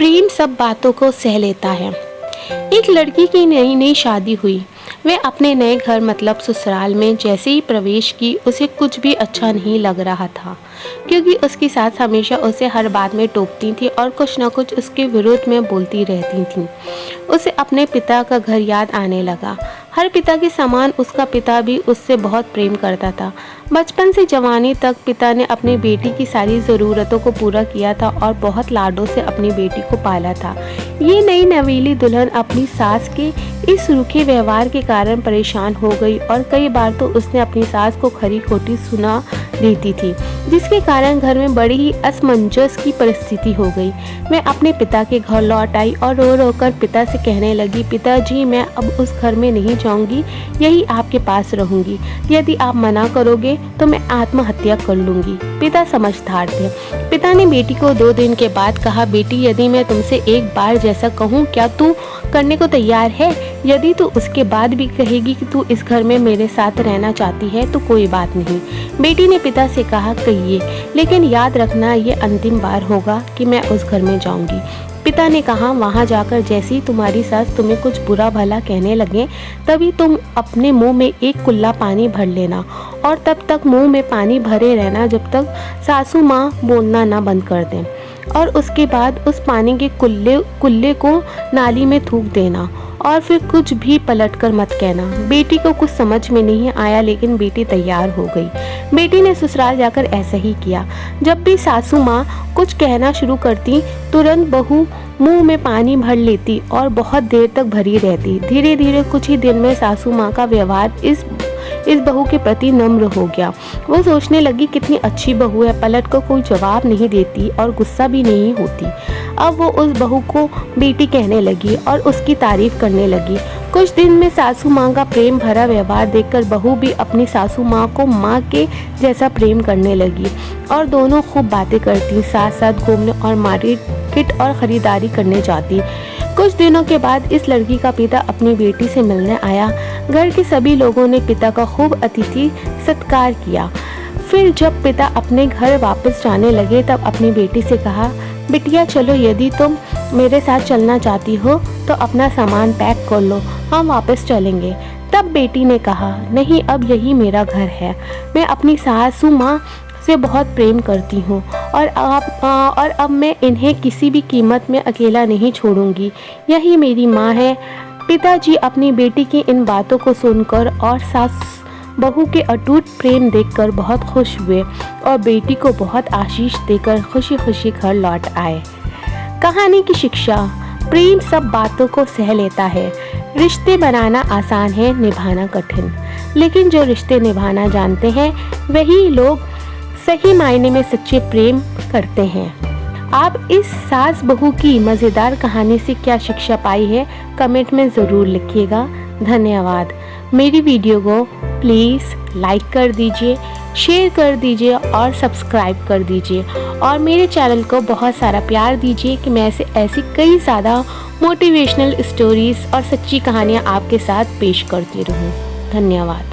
प्रेम सब बातों को सह लेता है। एक लड़की की नई नई शादी हुई। वह अपने नए घर मतलब ससुराल में जैसे ही प्रवेश की उसे कुछ भी अच्छा नहीं लग रहा था, क्योंकि उसकी सास हमेशा उसे हर बात में टोकती थी और कुछ न कुछ उसके विरोध में बोलती रहती थी। उसे अपने पिता का घर याद आने लगा। हर पिता के समान उसका पिता भी उससे बहुत प्रेम करता था। बचपन से जवानी तक पिता ने अपनी बेटी की सारी ज़रूरतों को पूरा किया था और बहुत लाडों से अपनी बेटी को पाला था। ये नई नवेली दुल्हन अपनी सास के इस रूखे व्यवहार के कारण परेशान हो गई और कई बार तो उसने अपनी सास को खरी खोटी सुना देती थी, जिसके कारण घर में बड़ी ही असमंजस की परिस्थिति हो गई। मैं अपने पिता के घर लौट आई और रो रो कर पिता से कहने लगी, पिताजी मैं अब उस घर में नहीं जाऊंगी, यही आपके पास रहूंगी। यदि आप मना करोगे तो मैं आत्महत्या कर लूंगी। पिता समझदार थे। पिता ने बेटी को 2 दिन के बाद कहा, बेटी यदि मैं तुमसे एक बार जैसा कहूँ क्या तू करने को तैयार है? यदि तू उसके बाद भी कहेगी कि तू इस घर में मेरे साथ रहना चाहती है तो कोई बात नहीं। बेटी ने पिता से कहा, कहिए, लेकिन याद रखना ये अंतिम बार होगा कि मैं उस घर में जाऊंगी। पिता ने कहा, वहाँ जाकर जैसी तुम्हारी सास तुम्हें कुछ बुरा भला कहने लगे तभी तुम अपने मुंह में एक कुल्ला पानी भर लेना और तब तक मुंह में पानी भरे रहना जब तक सासू माँ बोलना ना बंद कर दें, और उसके बाद उस पानी के कुल्ले को नाली में थूक देना और फिर कुछ भी पलट कर मत कहना। बेटी को कुछ समझ में नहीं आया, लेकिन बेटी तैयार हो गई। बेटी ने ससुराल जाकर ऐसा ही किया। जब भी सासू माँ कुछ कहना शुरू करती तुरंत बहू मुंह में पानी भर लेती और बहुत देर तक भरी रहती। धीरे धीरे कुछ ही दिन में सासू माँ का व्यवहार इस बहू के प्रति नम्र हो गया। वो सोचने लगी कितनी अच्छी बहू है, पलट को कोई जवाब नहीं देती और गुस्सा भी नहीं होती। अब वो उस बहू को बेटी कहने लगी और उसकी तारीफ करने लगी। कुछ दिन में सासू माँ का प्रेम भरा व्यवहार देखकर बहू भी अपनी सासू माँ को माँ के जैसा प्रेम करने लगी और दोनों खूब बातें करती, साथ साथ घूमने और मार्केट और ख़रीदारी करने जाती। कुछ दिनों के बाद इस लड़की का पिता अपनी बेटी से मिलने आया। घर के सभी लोगों ने पिता का खूब अतिथि सत्कार किया। फिर जब पिता अपने घर वापस जाने लगे तब अपनी बेटी से कहा, बिटिया चलो, यदि तुम मेरे साथ चलना चाहती हो तो अपना सामान पैक कर लो, हम वापस चलेंगे। तब बेटी ने कहा, नहीं, अब यही मेरा घर है। मैं अपनी सासू माँ से बहुत प्रेम करती हूँ और अब मैं इन्हें किसी भी कीमत में अकेला नहीं छोड़ूंगी। यही मेरी माँ है। पिताजी अपनी बेटी की इन बातों को सुनकर और सास बहू के अटूट प्रेम देखकर बहुत खुश हुए और बेटी को बहुत आशीष देकर खुशी खुशी घर लौट आए। कहानी की शिक्षा, प्रेम सब बातों को सह लेता है। रिश्ते बनाना आसान है, निभाना कठिन, लेकिन जो रिश्ते निभाना जानते हैं वही लोग सही मायने में सच्चे प्रेम करते हैं। आप इस सास बहू की मज़ेदार कहानी से क्या शिक्षा पाई है कमेंट में ज़रूर लिखिएगा। धन्यवाद। मेरी वीडियो को प्लीज़ लाइक कर दीजिए, शेयर कर दीजिए और सब्सक्राइब कर दीजिए और मेरे चैनल को बहुत सारा प्यार दीजिए कि मैं ऐसी कई ज़्यादा मोटिवेशनल स्टोरीज़ और सच्ची कहानियाँ आपके साथ पेश करती रहूँ। धन्यवाद।